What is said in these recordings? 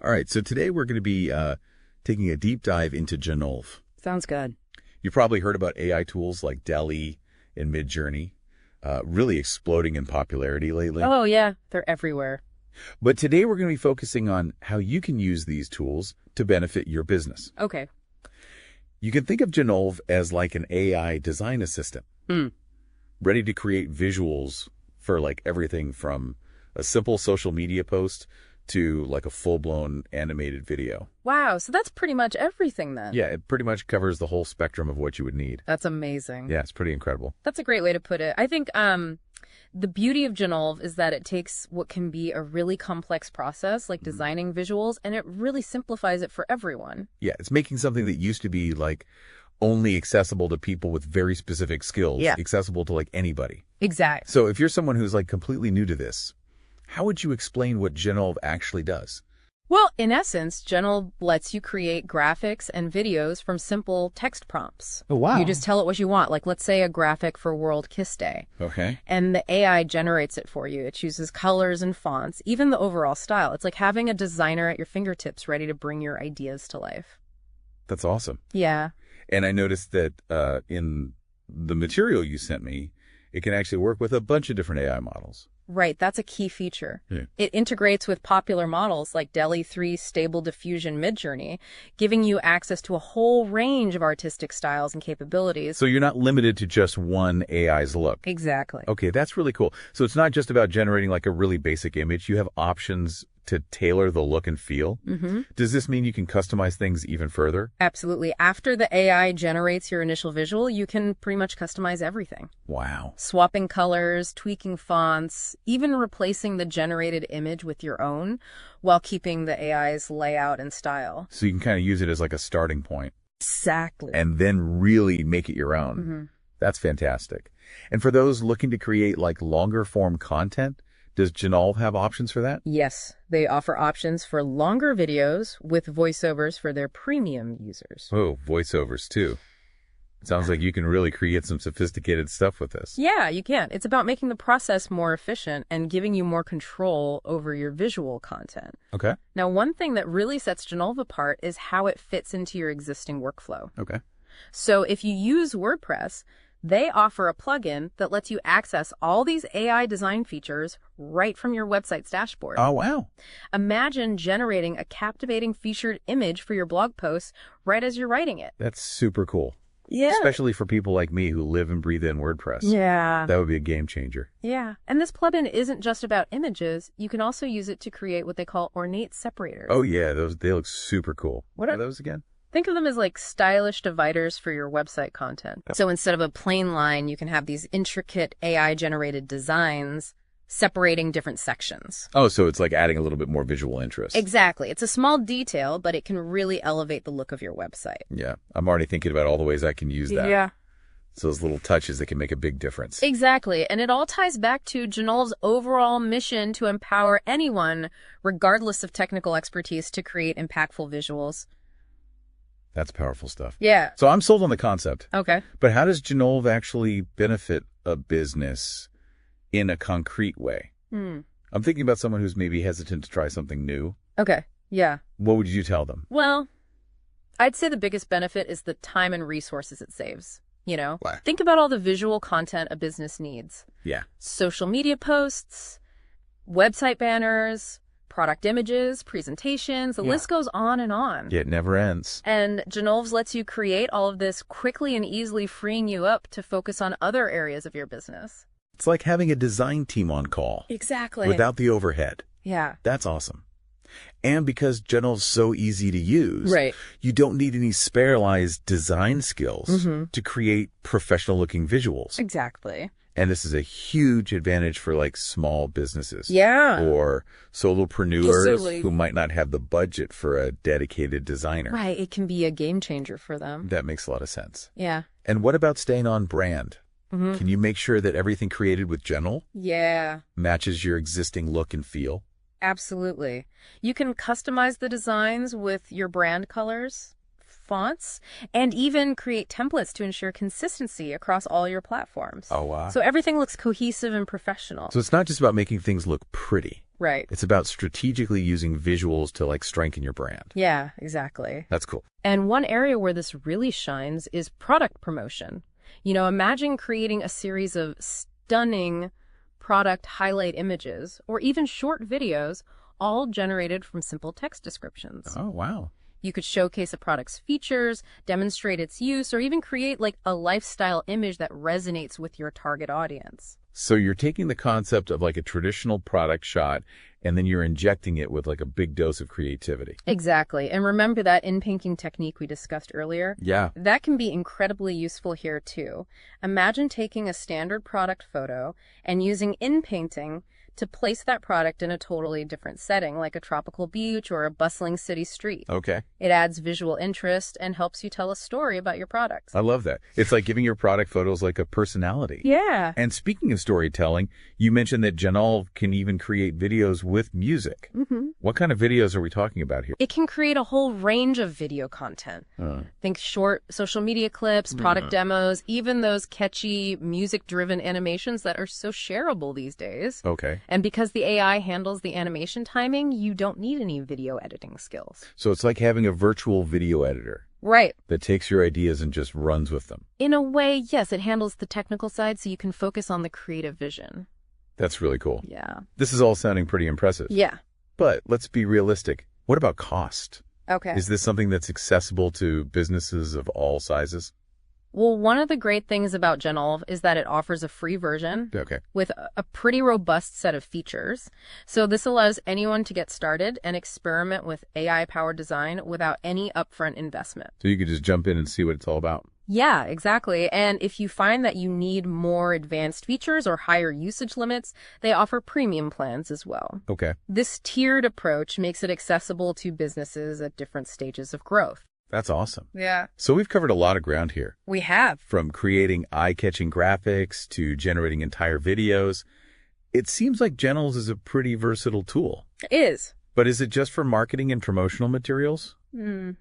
All right, so today we're going to be taking a deep dive into Genolve. Sounds good. You've probably heard about AI tools like DALL-E and Midjourney, really exploding in popularity lately. Oh, yeah. They're everywhere. But today we're going to be focusing on how you can use these tools to benefit your business. Okay. You can think of Genolve as like an AI design assistant, ready to create visuals for like everything from a simple social media post to like a full-blown animated video. Wow. So that's pretty much everything then. Yeah, it pretty much covers the whole spectrum of what you would need. That's amazing. Yeah, it's pretty incredible. That's a great way to put it. I think the beauty of Genolve is that it takes what can be a really complex process, like designing visuals, and it really simplifies it for everyone. Yeah, it's making something that used to be like only accessible to people with very specific skills, accessible to like anybody. Exactly. So if you're someone who's like completely new to this, how would you explain what Genolve actually does? Well, in essence, Genolve lets you create graphics and videos from simple text prompts. Oh, wow. You just tell it what you want, like let's say a graphic for World Kiss Day. Okay. And the AI generates it for you. It chooses colors and fonts, even the overall style. It's like having a designer at your fingertips ready to bring your ideas to life. That's awesome. Yeah. And I noticed that in the material you sent me, it can actually work with a bunch of different AI models. Right, that's a key feature. Yeah. It integrates with popular models like DALL-E 3 Stable Diffusion Midjourney, giving you access to a whole range of artistic styles and capabilities. So you're not limited to just one AI's look. Exactly. Okay, that's really cool. So it's not just about generating like a really basic image. You have options to tailor the look and feel. Does this mean you can customize things even further? Absolutely. After the AI generates your initial visual, you can pretty much customize everything. Wow. Swapping colors, tweaking fonts, even replacing the generated image with your own while keeping the AI's layout and style. So you can kind of use it as like a starting point. Exactly. And then really make it your own. That's fantastic. And for those looking to create like longer form content, does Genolve have options for that? Yes, they offer options for longer videos with voiceovers for their premium users. Oh, voiceovers too. Sounds like you can really create some sophisticated stuff with this. Yeah, you can. It's about making the process more efficient and giving you more control over your visual content. Okay. Now, one thing that really sets Genolve apart is how it fits into your existing workflow. Okay. So if you use WordPress, they offer a plugin that lets you access all these AI design features right from your website's dashboard. Oh, wow. Imagine generating a captivating featured image for your blog post right as you're writing it. That's super cool. Yeah. Especially for people like me who live and breathe in WordPress. Yeah. That would be a game changer. Yeah. And this plugin isn't just about images. You can also use it to create what they call ornate separators. Oh, yeah. They look super cool. What are those again? Think of them as like stylish dividers for your website content. So instead of a plain line, you can have these intricate AI-generated designs separating different sections. Oh, so it's like adding a little bit more visual interest. Exactly. It's a small detail, but it can really elevate the look of your website. Yeah. I'm already thinking about all the ways I can use that. Yeah. So those little touches that can make a big difference. Exactly. And it all ties back to Genolve's overall mission to empower anyone, regardless of technical expertise, to create impactful visuals. That's powerful stuff. Yeah. So I'm sold on the concept. Okay. But how does Genolve actually benefit a business in a concrete way? I'm thinking about someone who's maybe hesitant to try something new. Okay. Yeah. What would you tell them? Well, I'd say the biggest benefit is the time and resources it saves. You know, What? Think about all the visual content a business needs. Yeah. Social media posts, website banners, product images, presentations, the list goes on and on. Yeah, it never ends. And Genolve lets you create all of this quickly and easily, freeing you up to focus on other areas of your business. It's like having a design team on call. Exactly. Without the overhead. Yeah. That's awesome. And because Genolve's so easy to use, Right. you don't need any specialized design skills to create professional-looking visuals. Exactly. And this is a huge advantage for like small businesses. Yeah. Or solopreneurs Absolutely. who might not have the budget for a dedicated designer. Right. It can be a game changer for them. That makes a lot of sense. Yeah. And what about staying on brand? Can you make sure that everything created with Genolve Yeah. matches your existing look and feel? Absolutely. You can customize the designs with your brand colors, fonts, and even create templates to ensure consistency across all your platforms. Oh, wow. So everything looks cohesive and professional. So it's not just about making things look pretty. Right. It's about strategically using visuals to like strengthen your brand. Yeah, exactly. That's cool. And one area where this really shines is product promotion. You know, imagine creating a series of stunning product highlight images or even short videos, all generated from simple text descriptions. Oh, wow. You could showcase a product's features, demonstrate its use, or even create like a lifestyle image that resonates with your target audience. So you're taking the concept of like a traditional product shot and then you're injecting it with like a big dose of creativity. Exactly. And remember that in-painting technique we discussed earlier? Yeah. That can be incredibly useful here too. Imagine taking a standard product photo and using in-painting to place that product in a totally different setting, like a tropical beach or a bustling city street. Okay. It adds visual interest and helps you tell a story about your product. I love that. It's like giving your product photos like a personality. Yeah. And speaking of storytelling, you mentioned that Genolve can even create videos with music. Mm-hmm. What kind of videos are we talking about here? It can create a whole range of video content. Think short social media clips, product demos, even those catchy music-driven animations that are so shareable these days. Okay. And because the AI handles the animation timing, you don't need any video editing skills. So it's like having a virtual video editor Right. that takes your ideas and just runs with them. In a way, yes, it handles the technical side so you can focus on the creative vision. That's really cool. Yeah. This is all sounding pretty impressive. Yeah. But let's be realistic. What about cost? Okay. Is this something that's accessible to businesses of all sizes? Well, one of the great things about Genolve is that it offers a free version Okay. with a pretty robust set of features. So this allows anyone to get started and experiment with AI-powered design without any upfront investment. So you could just jump in and see what it's all about. Yeah, exactly. And if you find that you need more advanced features or higher usage limits, they offer premium plans as well. Okay. This tiered approach makes it accessible to businesses at different stages of growth. That's awesome. Yeah. So we've covered a lot of ground here. We have. From creating eye-catching graphics to generating entire videos. It seems like Genolve is a pretty versatile tool. It is. But is it just for marketing and promotional materials?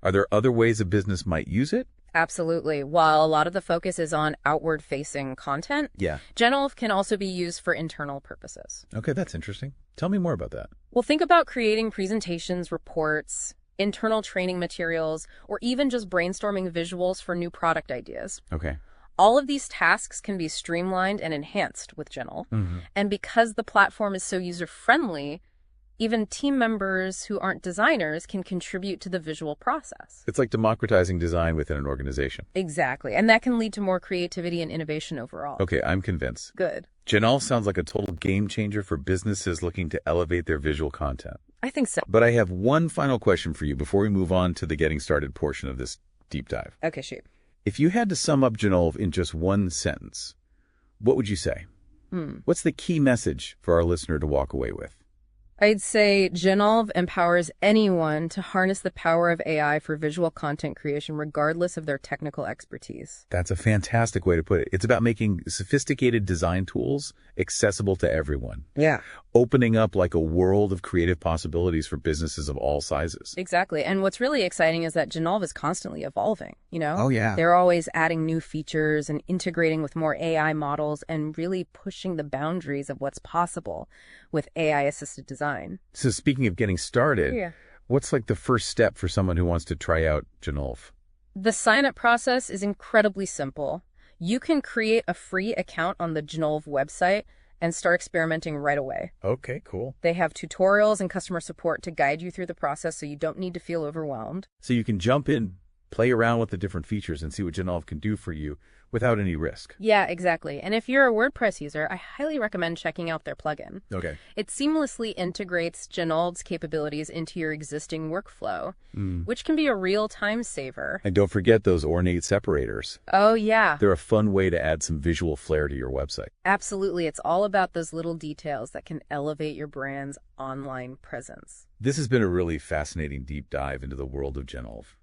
Are there other ways a business might use it? Absolutely. While a lot of the focus is on outward-facing content, Yeah. Genolve can also be used for internal purposes. Okay, that's interesting. Tell me more about that. Well, think about creating presentations, reports, internal training materials, or even just brainstorming visuals for new product ideas. Okay. All of these tasks can be streamlined and enhanced with Genolve. And because the platform is so user-friendly, even team members who aren't designers can contribute to the visual process. It's like democratizing design within an organization. Exactly. And that can lead to more creativity and innovation overall. Okay, I'm convinced. Good. Genolve sounds like a total game changer for businesses looking to elevate their visual content. I think so. But I have one final question for you before we move on to the getting started portion of this deep dive. Okay, shoot. If you had to sum up Genolve in just one sentence, what would you say? What's the key message for our listener to walk away with? I'd say Genolve empowers anyone to harness the power of AI for visual content creation, regardless of their technical expertise. That's a fantastic way to put it. It's about making sophisticated design tools accessible to everyone. Yeah. Opening up like a world of creative possibilities for businesses of all sizes. Exactly. And what's really exciting is that Genolve is constantly evolving, you know? Oh, yeah. They're always adding new features and integrating with more AI models and really pushing the boundaries of what's possible with AI-assisted design. So speaking of getting started, what's like the first step for someone who wants to try out Genolve? The sign-up process is incredibly simple. You can create a free account on the Genolve website and start experimenting right away. Okay, cool. They have tutorials and customer support to guide you through the process so you don't need to feel overwhelmed. So you can jump in, play around with the different features and see what Genolve can do for you without any risk. Yeah, exactly. And if you're a WordPress user, I highly recommend checking out their plugin. Okay. It seamlessly integrates Genolve's capabilities into your existing workflow, which can be a real time saver. And don't forget those ornate separators. Oh, yeah. They're a fun way to add some visual flair to your website. Absolutely. It's all about those little details that can elevate your brand's online presence. This has been a really fascinating deep dive into the world of Genolve.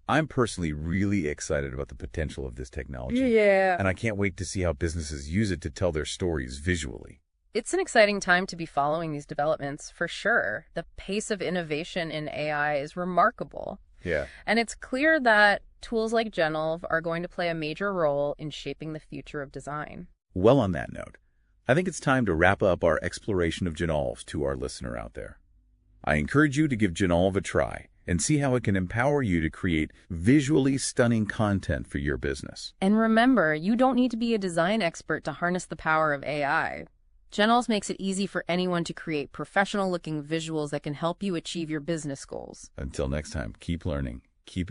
I'm personally really excited about the potential of this technology. Yeah. And I can't wait to see how businesses use it to tell their stories visually. It's an exciting time to be following these developments, for sure. The pace of innovation in AI is remarkable. Yeah. And it's clear that tools like Genolve are going to play a major role in shaping the future of design. Well, on that note, I think it's time to wrap up our exploration of Genolve to our listener out there. I encourage you to give Genolve a try and see how it can empower you to create visually stunning content for your business. And remember, you don't need to be a design expert to harness the power of AI. Genolve makes it easy for anyone to create professional-looking visuals that can help you achieve your business goals. Until next time, keep learning, keep